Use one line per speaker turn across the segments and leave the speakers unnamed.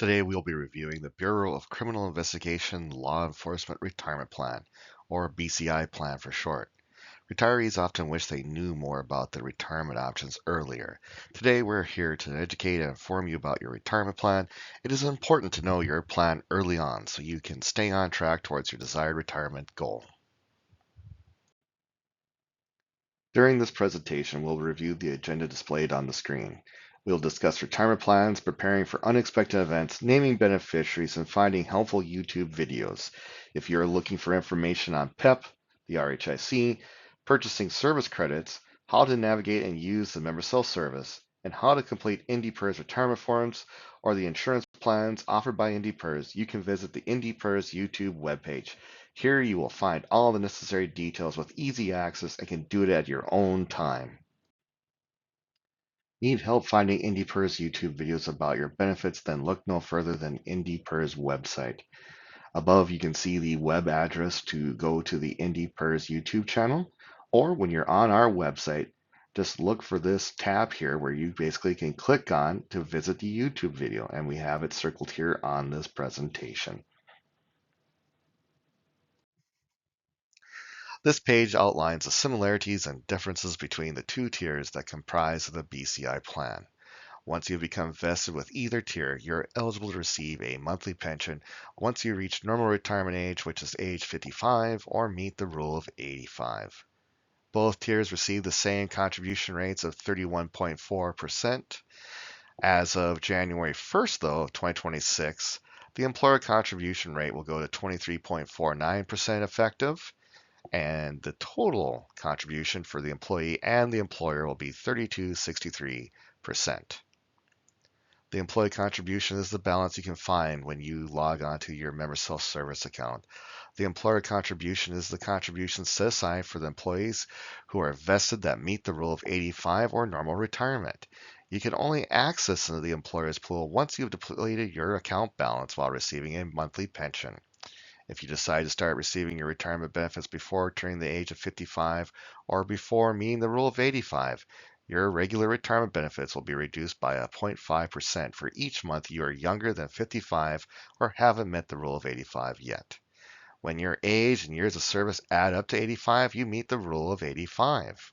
Today we'll be reviewing the Bureau of Criminal Investigation Law Enforcement Retirement Plan, or BCI plan for short. Retirees often wish they knew more about the retirement options earlier. Today we're here to educate and inform you about your retirement plan. It is important to know your plan early on so you can stay on track towards your desired retirement goal. During this presentation, we'll review the agenda displayed on the screen. We'll discuss retirement plans, preparing for unexpected events, naming beneficiaries, and finding helpful YouTube videos. If you're looking for information on PEP, the RHIC, purchasing service credits, how to navigate and use the member self-service, and how to complete IndyPERS retirement forms, or the insurance plans offered by IndyPERS, you can visit the IndyPERS YouTube webpage. Here you will find all the necessary details with easy access and can do it at your own time. Need help finding IndyPERS YouTube videos about your benefits? Then look no further than IndyPERS website. Above you can see the web address to go to the IndyPERS YouTube channel, or when you're on our website, just look for this tab here where you basically can click on to visit the YouTube video, and we have it circled here on this presentation. This page outlines the similarities and differences between the two tiers that comprise the BCI plan. Once you become vested with either tier, you're eligible to receive a monthly pension once you reach normal retirement age, which is age 55, or meet the rule of 85. Both tiers receive the same contribution rates of 31.4%. As of January 1st, though, of 2026, the employer contribution rate will go to 23.49% effective, and the total contribution for the employee and the employer will be 32.63%. The employee contribution is the balance you can find when you log on to your member self-service account. The employer contribution is the contribution set aside for the employees who are vested that meet the rule of 85 or normal retirement. You can only access into the employer's pool once you've depleted your account balance while receiving a monthly pension. If you decide to start receiving your retirement benefits before turning the age of 55 or before meeting the rule of 85, your regular retirement benefits will be reduced by 0.5% for each month you are younger than 55 or haven't met the rule of 85 yet. When your age and years of service add up to 85, you meet the rule of 85.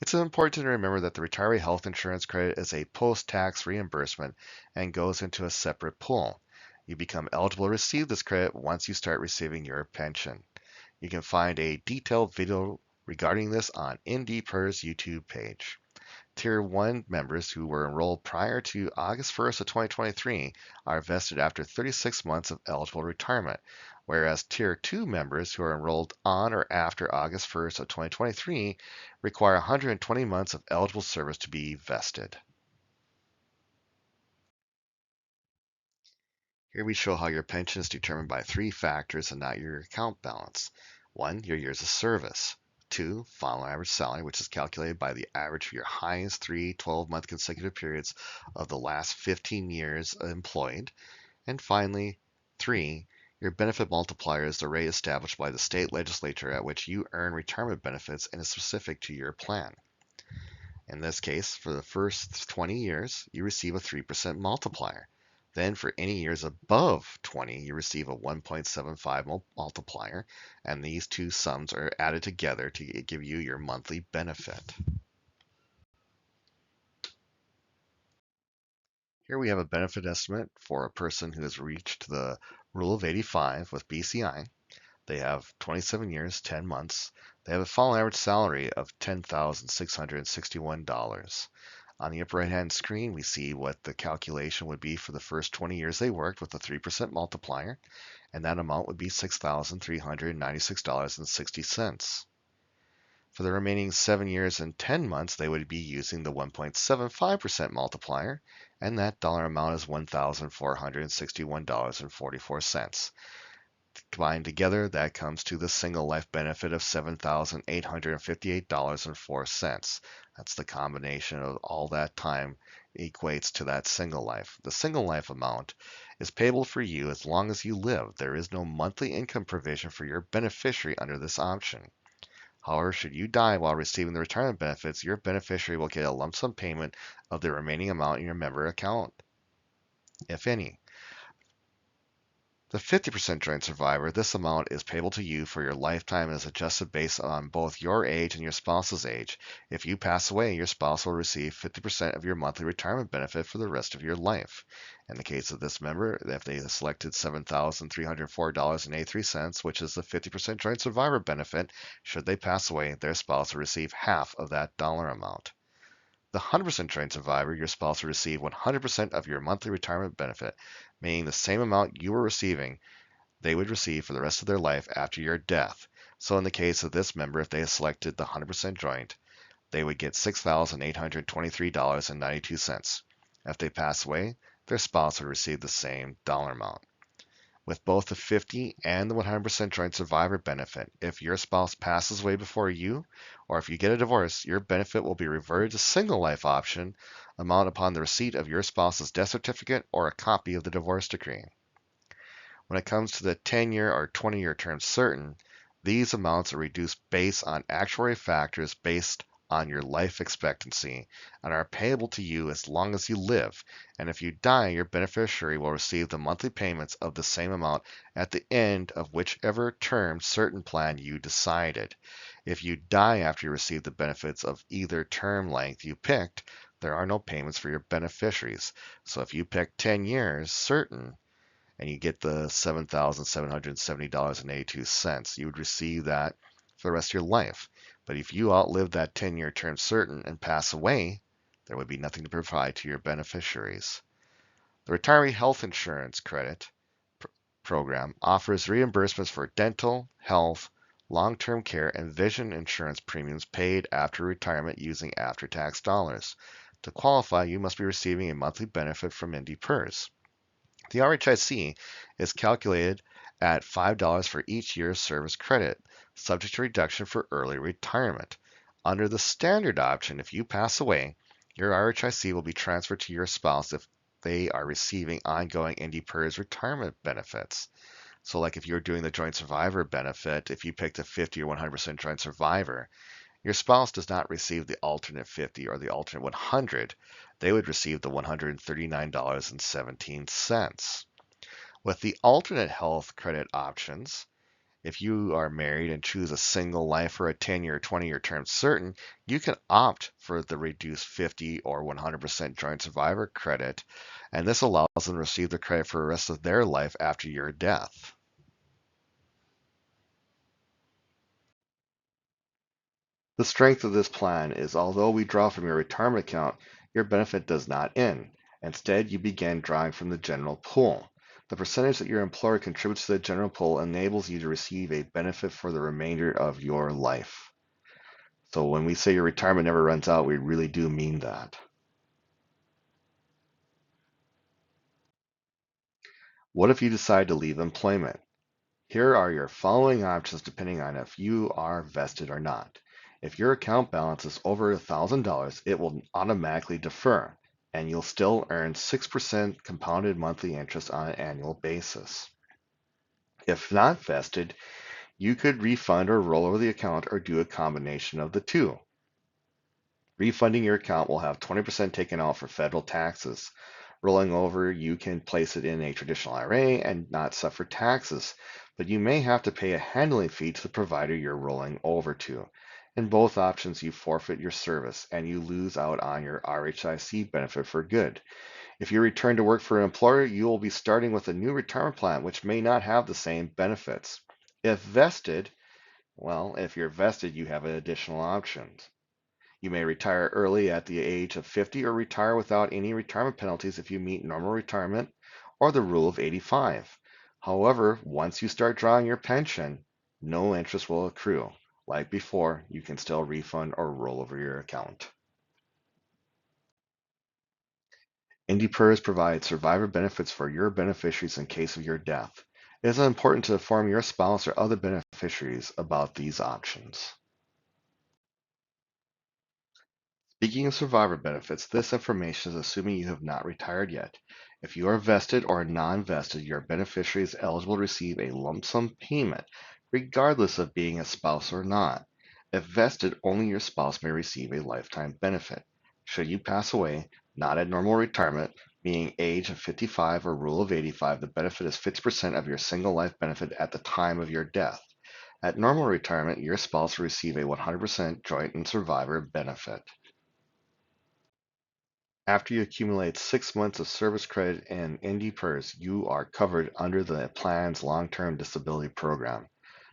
It's important to remember that the retiree health insurance credit is a post-tax reimbursement and goes into a separate pool. You become eligible to receive this credit once you start receiving your pension. You can find a detailed video regarding this on IndyPERS YouTube page. Tier 1 members who were enrolled prior to August 1st of 2023 are vested after 36 months of eligible retirement, whereas Tier 2 members who are enrolled on or after August 1st of 2023 require 120 months of eligible service to be vested. Here we show how your pension is determined by three factors and not your account balance. 1, your years of service. 2, final average salary, which is calculated by the average of your highest 3 12-month consecutive periods of the last 15 years employed. And finally, 3, your benefit multiplier is the rate established by the state legislature at which you earn retirement benefits and is specific to your plan. In this case, for the first 20 years, you receive a 3% multiplier. Then for any years above 20, you receive a 1.75 multiplier, and these two sums are added together to give you your monthly benefit. Here we have a benefit estimate for a person who has reached the rule of 85 with BCI. They have 27 years, 10 months. They have a fall average salary of $10,661. On the upper right-hand screen, we see what the calculation would be for the first 20 years they worked with a 3% multiplier, and that amount would be $6,396.60. For the remaining 7 years and 10 months, they would be using the 1.75% multiplier, and that dollar amount is $1,461.44. Combined together, that comes to the single life benefit of $7,858.04. That's the combination of all that time equates to that single life. The single life amount is payable for you as long as you live. There is no monthly income provision for your beneficiary under this option. However, should you die while receiving the retirement benefits, your beneficiary will get a lump sum payment of the remaining amount in your member account, if any. The 50% joint survivor, this amount is payable to you for your lifetime and is adjusted based on both your age and your spouse's age. If you pass away, your spouse will receive 50% of your monthly retirement benefit for the rest of your life. In the case of this member, if they selected $7,304.83, which is the 50% joint survivor benefit, should they pass away, their spouse will receive half of that dollar amount. The 100% joint survivor, your spouse will receive 100% of your monthly retirement benefit, meaning the same amount you were receiving, they would receive for the rest of their life after your death. So in the case of this member, if they selected the 100% joint, they would get $6,823.92. If they pass away, their spouse would receive the same dollar amount. With both the 50 and the 100% joint survivor benefit, if your spouse passes away before you, or if you get a divorce, your benefit will be reverted to single life option amount upon the receipt of your spouse's death certificate or a copy of the divorce decree. When it comes to the 10-year or 20-year term certain, these amounts are reduced based on actuarial factors based on your life expectancy and are payable to you as long as you live. And if you die, your beneficiary will receive the monthly payments of the same amount at the end of whichever term certain plan you decided. If you die after you receive the benefits of either term length you picked, there are no payments for your beneficiaries. So if you pick 10 years certain, and you get the $7,770.82. You would receive that for the rest of your life. But if you outlive that 10-year term certain and pass away, there would be nothing to provide to your beneficiaries. The Retiree Health Insurance Credit Program offers reimbursements for dental, health, long-term care, and vision insurance premiums paid after retirement using after-tax dollars. To qualify, you must be receiving a monthly benefit from IndyPERS. The RHIC is calculated at $5 for each year's service credit, subject to reduction for early retirement. Under the standard option, if you pass away, your RHIC will be transferred to your spouse if they are receiving ongoing IndyPERS retirement benefits. So like if you're doing the joint survivor benefit, if you picked a 50 or 100% joint survivor, your spouse does not receive the alternate 50 or the alternate 100. They would receive the $139.17. With the alternate health credit options, if you are married and choose a single life or a 10-year or 20-year term certain, you can opt for the reduced 50 or 100% joint survivor credit, and this allows them to receive the credit for the rest of their life after your death. The strength of this plan is although we draw from your retirement account, your benefit does not end. Instead, you begin drawing from the general pool. The percentage that your employer contributes to the general pool enables you to receive a benefit for the remainder of your life. So when we say your retirement never runs out, we really do mean that. What if you decide to leave employment? Here are your following options depending on if you are vested or not. If your account balance is over $1,000, it will automatically defer, and you'll still earn 6% compounded monthly interest on an annual basis. If not vested, you could refund or roll over the account or do a combination of the two. Refunding your account will have 20% taken out for federal taxes. Rolling over, you can place it in a traditional IRA and not suffer taxes, but you may have to pay a handling fee to the provider you're rolling over to. In both options, you forfeit your service and you lose out on your RHIC benefit for good. If you return to work for an employer, you will be starting with a new retirement plan, which may not have the same benefits. If vested, well, if you're vested, you have additional options. You may retire early at the age of 50 or retire without any retirement penalties if you meet normal retirement or the rule of 85. However, once you start drawing your pension, no interest will accrue. Like before, you can still refund or roll over your account. IndyPERS provides survivor benefits for your beneficiaries in case of your death. It is important to inform your spouse or other beneficiaries about these options. Speaking of survivor benefits, this information is assuming you have not retired yet. If you are vested or non-vested, your beneficiary is eligible to receive a lump sum payment, regardless of being a spouse or not. If vested, only your spouse may receive a lifetime benefit. Should you pass away, not at normal retirement, meaning age of 55 or rule of 85, the benefit is 50% of your single life benefit at the time of your death. At normal retirement, your spouse will receive a 100% joint and survivor benefit. After you accumulate 6 months of service credit and NDPERS, you are covered under the plan's long-term disability program.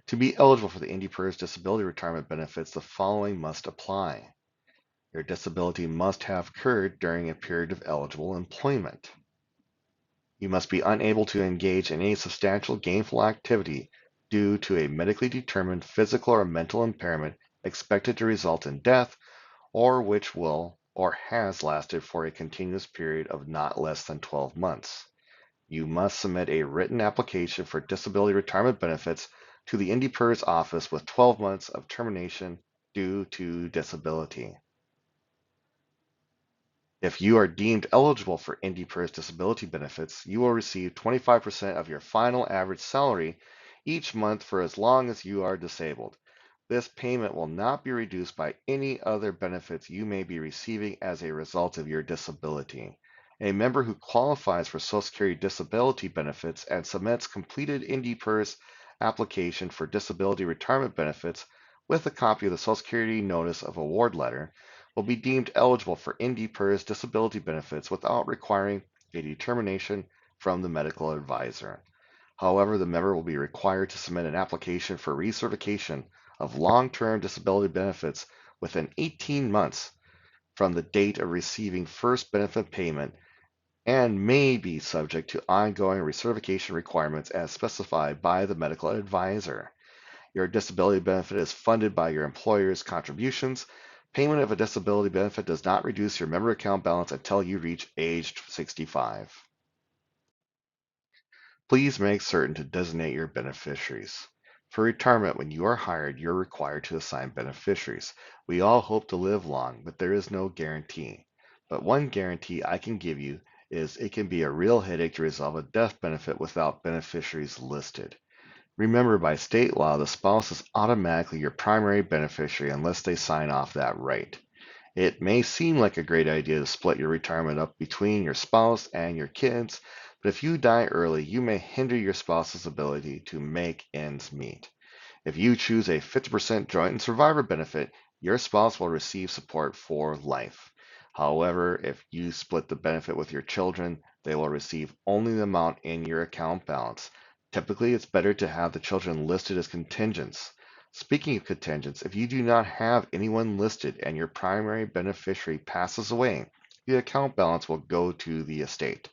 To be eligible for the NDPERS disability retirement benefits, the following must apply. Your disability must have occurred during a period of eligible employment. You must be unable to engage in any substantial gainful activity due to a medically determined physical or mental impairment expected to result in death, or which will or has lasted for a continuous period of not less than 12 months. You must submit a written application for disability retirement benefits to the IndyPERS office with 12 months of termination due to disability. If you are deemed eligible for IndyPERS disability benefits, you will receive 25% of your final average salary each month for as long as you are disabled. This payment will not be reduced by any other benefits you may be receiving as a result of your disability. A member who qualifies for Social Security disability benefits and submits completed IndyPERS application for disability retirement benefits with a copy of the Social Security Notice of Award letter will be deemed eligible for IndyPERS disability benefits without requiring a determination from the medical advisor. However, the member will be required to submit an application for recertification of long-term disability benefits within 18 months from the date of receiving first benefit payment and may be subject to ongoing recertification requirements as specified by the medical advisor. Your disability benefit is funded by your employer's contributions. Payment of a disability benefit does not reduce your member account balance until you reach age 65. Please make certain to designate your beneficiaries. For retirement, when you are hired, you're required to assign beneficiaries. We all hope to live long, but there is no guarantee. But one guarantee I can give you is it can be a real headache to resolve a death benefit without beneficiaries listed. Remember, by state law, the spouse is automatically your primary beneficiary unless they sign off that right. It may seem like a great idea to split your retirement up between your spouse and your kids, but if you die early, you may hinder your spouse's ability to make ends meet. If you choose a 50% joint and survivor benefit, your spouse will receive support for life. However, if you split the benefit with your children, they will receive only the amount in your account balance. Typically, it's better to have the children listed as contingents. Speaking of contingents, if you do not have anyone listed and your primary beneficiary passes away, the account balance will go to the estate.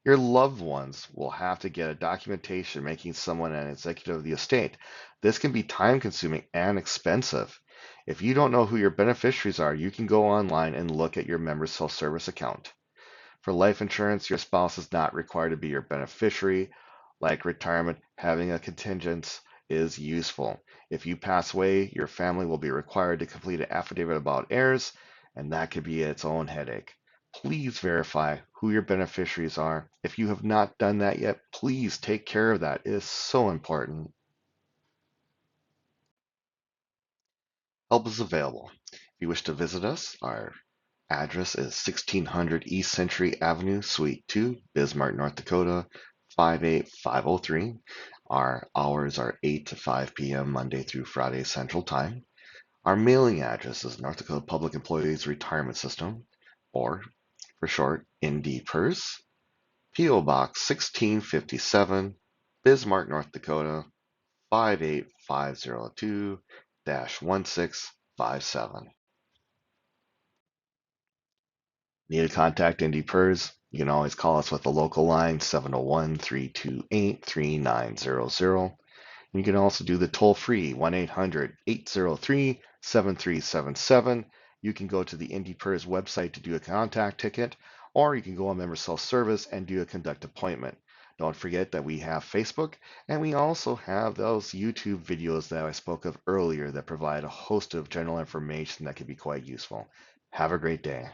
Your loved ones will have to get a documentation making someone an executive of the estate. This can be time consuming and expensive. If you don't know who your beneficiaries are, you can go online and look at your member's self-service account. For life insurance, your spouse is not required to be your beneficiary. Like retirement, having a contingent is useful. If you pass away, your family will be required to complete an affidavit about heirs, and that could be its own headache. Please verify who your beneficiaries are. If you have not done that yet, please take care of that. It is so important. Help is available. If you wish to visit us, our address is 1600 East Century Avenue, Suite 2, Bismarck, North Dakota, 58503. Our hours are 8 to 5 p.m. Monday through Friday Central Time. Our mailing address is North Dakota Public Employees Retirement System, or for short, NDPERS, P.O. Box 1657, Bismarck, North Dakota, 58502-1657. Need to contact NDPERS? You can always call us with the local line 701-328-3900. You can also do the toll-free 1-800-803-7377. You can go to the IndyPERS website to do a contact ticket, or you can go on member self-service and do a conduct appointment. Don't forget that we have Facebook, and we also have those YouTube videos that I spoke of earlier that provide a host of general information that can be quite useful. Have a great day.